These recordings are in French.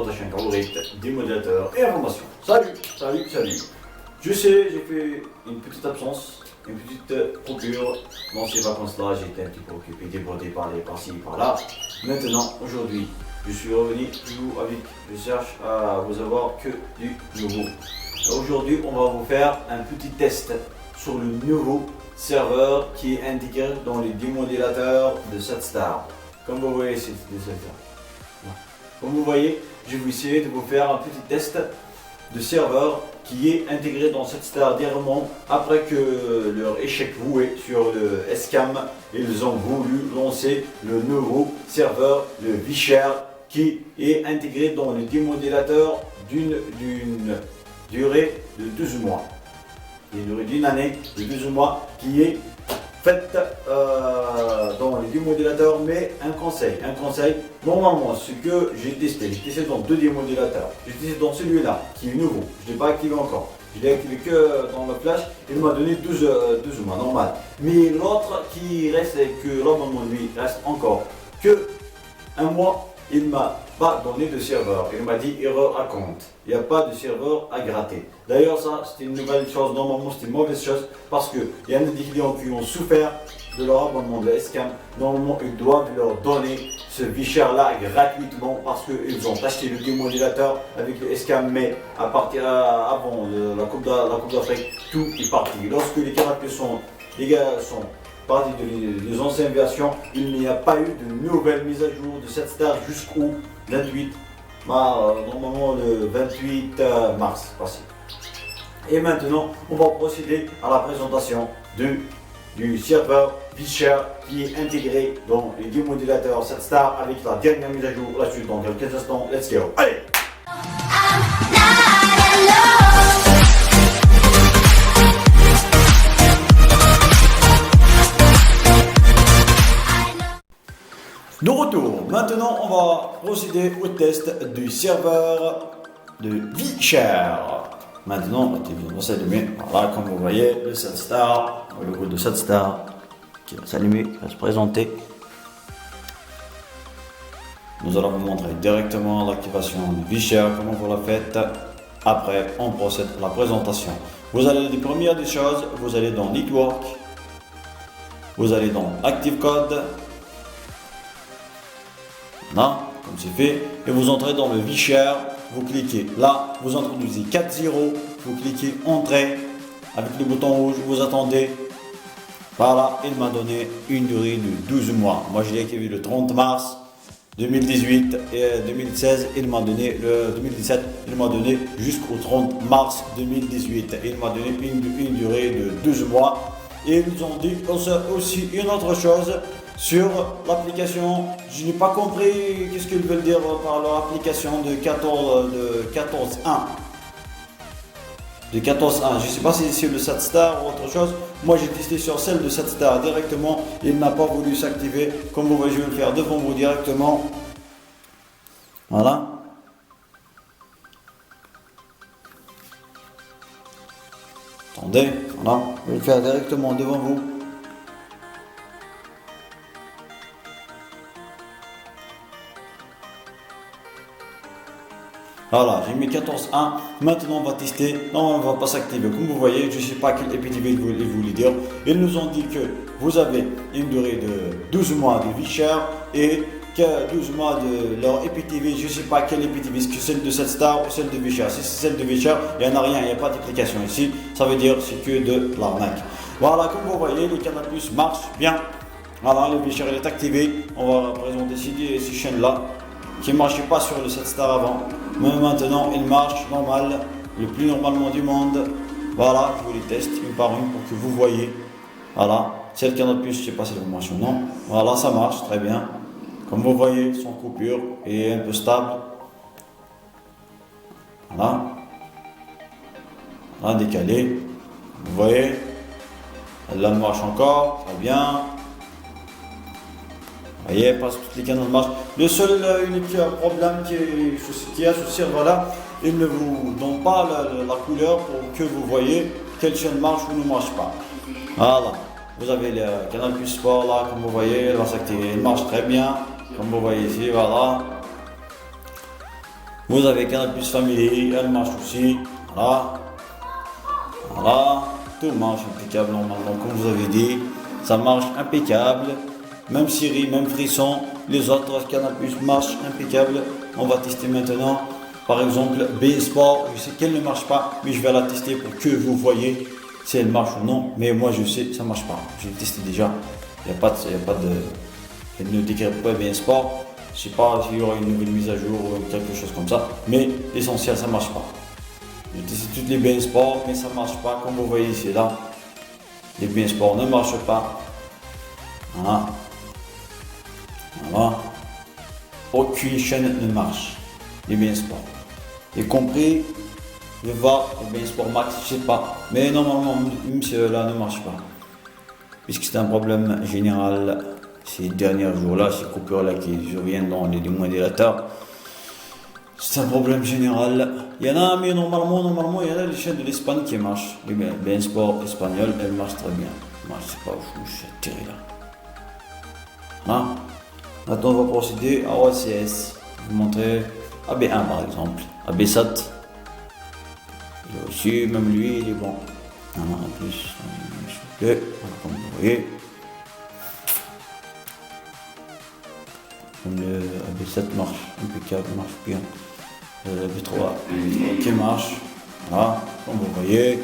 votre chaîne favorite des modérateurs et informations. Salut, salut, salut. Je sais, j'ai fait une petite absence, une petite coupure. Dans ces vacances-là, j'étais un petit peu occupé, débordé par-ci, par-là. Maintenant, aujourd'hui, je suis revenu toujours avec, je cherche à vous avoir que du nouveau. Aujourd'hui, on va vous faire un petit test sur le nouveau serveur qui est intégré dans les démodélateurs de SatStar. Comme vous voyez, c'est des serveurs. Comme vous voyez, je vais essayer de vous faire un petit test de serveur qui est intégré dans SatStar directement après que leur échec voué sur le SCAM, ils ont voulu lancer le nouveau serveur, le vShare, qui est intégré dans le démodélateur d'une durée de 12 mois. Une durée d'une année de 12 mois qui est faite dans les démodélateurs, mais un conseil, normalement ce que j'ai testé dans deux démodélateurs, j'ai testé dans celui-là qui est nouveau, je ne l'ai pas activé encore, je l'ai activé que dans le flash, il m'a donné 12 mois normal, mais l'autre qui reste, que l'abonnement lui reste encore que un mois, il m'a pas donné de serveur, il m'a dit erreur à compte, il n'y a pas de serveur à gratter. D'ailleurs ça c'était une nouvelle chose, normalement c'était une mauvaise chose parce qu'il y en a des clients qui ont souffert de leur abonnement de SCAM, normalement ils doivent leur donner ce vShare là gratuitement parce qu'ils ont acheté le démodélateur avec le SCAM, mais à partir avant la Coupe d'Afrique, tout est parti. Lorsque les caractères les gars sont partie des anciennes versions, il n'y a pas eu de nouvelle mise à jour de SatStar jusqu'au 28, normalement le 28 mars passé. Et maintenant, on va procéder à la présentation du serveur vShare qui est intégré dans les démodélateurs SatStar avec la dernière mise à jour là-dessus. Dans quelques instants, let's go. Allez! De retour, maintenant on va procéder au test du serveur de vShare. Maintenant, la télévision va s'allumer. Voilà, comme vous voyez, le SatStar, le logo de SatStar qui va s'allumer, qui va se présenter. Nous allons vous montrer directement l'activation du vShare, comment vous la faites. Après, on procède à la présentation. Vous allez, les premières des choses, vous allez dans Network, vous allez dans Active Code. Là, comme c'est fait, et vous entrez dans le vShare, vous cliquez là, vous introduisez 4.0, vous cliquez Entrée, avec le bouton rouge, vous attendez. Voilà, il m'a donné une durée de 12 mois. Moi, je l'ai activé le 30 mars 2018 et 2016, il m'a donné le 2017, il m'a donné jusqu'au 30 mars 2018. Il m'a donné une durée de 12 mois. Et ils nous ont dit aussi une autre chose sur l'application. Je n'ai pas compris qu'est-ce qu'ils veulent dire par leur application de 14.1. De 14.1. Je ne sais pas si c'est le SatStar ou autre chose. Moi j'ai testé sur celle de SatStar directement. Il n'a pas voulu s'activer. Comme vous voyez, je vais le faire devant vous directement. Voilà. Attendez, voilà, je vais le faire directement devant vous. Voilà, j'ai mis 14.1. Maintenant, on va tester. Non, on ne va pas s'activer. Comme vous voyez, je ne sais pas quel EPTV ils voulaient dire. Ils nous ont dit que vous avez une durée de 12 mois de vShare et que 12 mois de leur EPTV. Je ne sais pas quel EPTV, est-ce que celle de SatStar ou celle de vShare. Si c'est celle de vShare, il n'y en a rien, il n'y a pas d'application ici. Ça veut dire c'est que de l'arnaque. Voilà, comme vous voyez, le Canal+ marche bien. Voilà, le vShare est activé. On va présenter ces chaînes-là qui ne marchaient pas sur le SatStar avant. Mais maintenant, il marche normal, le plus normalement du monde. Voilà, je vous les teste une par une pour que vous voyez. Voilà, celle Canal+, je ne sais pas si elle marche ou non. Voilà, ça marche très bien. Comme vous voyez, son coupure est un peu stable. Voilà. Là, décalé. Vous voyez, elle marche encore, très bien. Vous voyez, parce que toutes les canaux marchent. Le seul unique problème qu'il y a sur ce serveur-là, il ne vous donne pas la couleur pour que vous voyez quelle chaîne marche ou ne marche pas. Voilà. Vous avez le Canal+ Sport là, comme vous voyez, il va s'activer, il marche très bien, comme vous voyez ici, voilà. Vous avez Canal Plus Family, elle marche aussi. Voilà. Voilà. Tout marche impeccable normalement, comme vous avez dit. Ça marche impeccable. Même Siri, même Frisson. Les autres Canal Plus marchent impeccable. On va tester maintenant. Par exemple, BN Sport. Je sais qu'elle ne marche pas, mais je vais la tester pour que vous voyez si elle marche ou non. Mais moi, je sais, ça ne marche pas. J'ai testé déjà. Il n'y a pas de. Elle ne décrit pas BN Sport. Je ne sais pas s'il y aura une nouvelle mise à jour ou quelque chose comme ça. Mais l'essentiel, ça ne marche pas. J'ai testé toutes les BN Sport, mais ça ne marche pas. Comme vous voyez ici, là. Les BN Sport ne marchent pas. Voilà. Voilà. Aucune chaîne ne marche. Les BN Sport. Y compris le VAR, les BN Sport Max, je ne sais pas. Mais normalement, même ceux-là ne marchent pas. Puisque c'est un problème général ces derniers jours-là, ces coupures-là qui surviennent dans les mois dilateurs. C'est un problème général. Il y en a, mais normalement, il y en a les chaînes de l'Espagne qui marchent. Les BN Sport espagnol, elles marchent très bien. Moi, je sais pas où je suis atterri là. Hein? Maintenant, on va procéder à OCS. Je vais vous montrer AB1 par exemple. AB7. Il est aussi, même lui, il est bon. En plus, voilà, comme vous voyez. Le AB7 marche impeccable, marche bien. Le B3 qui marche. Voilà, comme vous voyez.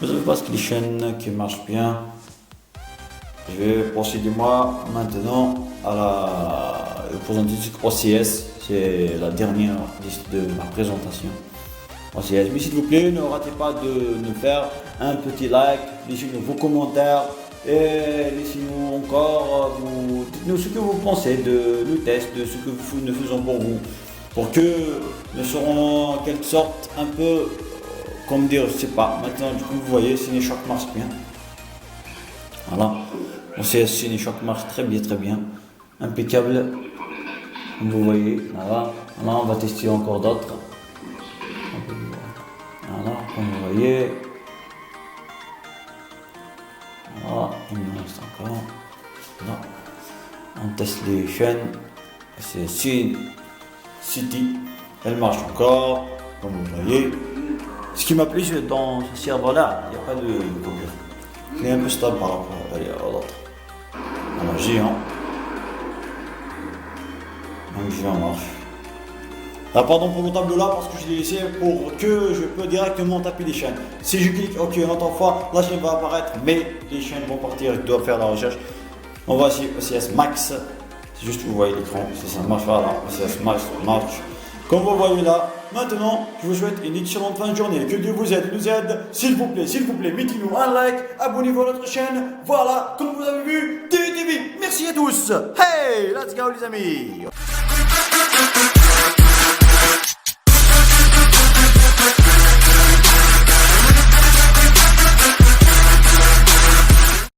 Vous avez pas que les chaînes qui marchent bien. Je vais procéder moi maintenant à la présentation OCS. C'est la dernière liste de ma présentation. OCS. Mais s'il vous plaît, ne ratez pas de faire un petit like, laissez-nous vos commentaires et laissez-nous encore, dites-nous ce que vous pensez de nos tests, de ce que nous faisons pour vous, pour que nous serons en quelque sorte un peu, comme dire, je sais pas, maintenant comme vous voyez, Cinechoc marche bien. Voilà, OCS Cinechoc marche très bien, impeccable, comme vous voyez, voilà, on va tester encore d'autres. Voilà, comme vous voyez. Voilà, il nous reste encore. Voilà. On teste les chaînes. C'est City. Elle marche encore, comme vous voyez. Ce qui m'a plu dans ce serveur-là, il n'y a pas de coupure. Il est un peu stable par rapport à l'autre. Alors, géant. Donc, géant marche. Ah, pardon pour le tableau là parce que je l'ai laissé pour que je peux directement taper les chaînes. Si je clique OK une autre fois, la chaîne va apparaître, mais les chaînes vont partir, je dois faire la recherche. On va essayer OCS Max. C'est juste vous voyez l'écran, si ça marche pas là, OCS Max marche. Comme vous voyez là, maintenant, je vous souhaite une excellente fin de journée. Que Dieu vous aide, nous aide. S'il vous plaît, mettez-nous un like, abonnez-vous à notre chaîne. Voilà, comme vous avez vu, TVTV. Merci à tous. Hey, let's go les amis.